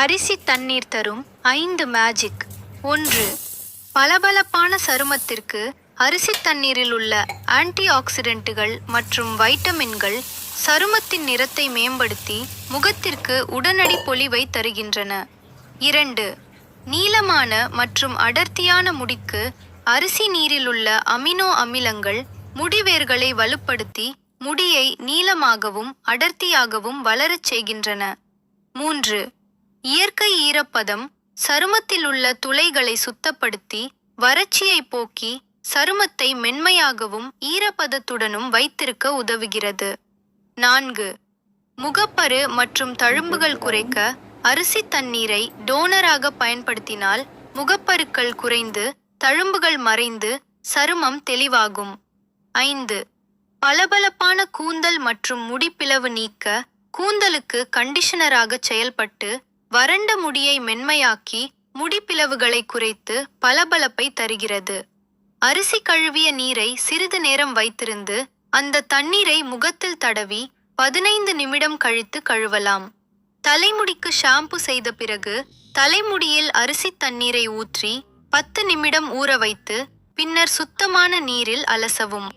அரிசி தண்ணீர் தரும் 5 மேஜிக். 1. பளபளப்பான சருமத்திற்கு அரிசி தண்ணீரில் உள்ள ஆன்டி ஆக்சிடென்ட்டுகள் மற்றும் வைட்டமின்கள் சருமத்தின் நிறத்தை மேம்படுத்தி முகத்திற்கு உடனடி பொலிவை தருகின்றன. 2. நீளமான மற்றும் அடர்த்தியான முடிக்கு அரிசி நீரில் உள்ள அமினோ அமிலங்கள் முடிவேர்களை வலுப்படுத்தி முடியை நீளமாகவும் அடர்த்தியாகவும் வளரச் செய்கின்றன. 3. இயற்கை ஈரப்பதம் சருமத்தில் உள்ள துளைகளை சுத்தப்படுத்தி வறட்சியை போக்கி சருமத்தை மென்மையாகவும் ஈரப்பதத்துடனும் வைத்திருக்க உதவுகிறது. 4. முகப்பரு மற்றும் தழும்புகள் குறைக்க அரிசி தண்ணீரை டோனராக பயன்படுத்தினால் முகப்பருக்கள் குறைந்து தழும்புகள் மறைந்து சருமம் தெளிவாகும். 5. பளபளப்பான கூந்தல் மற்றும் முடிப்பிளவு நீக்க கூந்தலுக்கு கண்டிஷனராக செயல்பட்டு வறண்ட முடியை மென்மையாக்கி முடிப்பிளவுகளை குறைத்து பளபளப்பை தருகிறது. அரிசி கழுவிய நீரை சிறிது நேரம் வைத்திருந்து அந்த தண்ணீரை முகத்தில் தடவி 15 நிமிடம் கழித்து கழுவலாம். தலைமுடிக்கு ஷாம்பு செய்த பிறகு தலைமுடியில் அரிசி தண்ணீரை ஊற்றி 10 நிமிடம் ஊற வைத்து பின்னர் சுத்தமான நீரில் அலசவும்.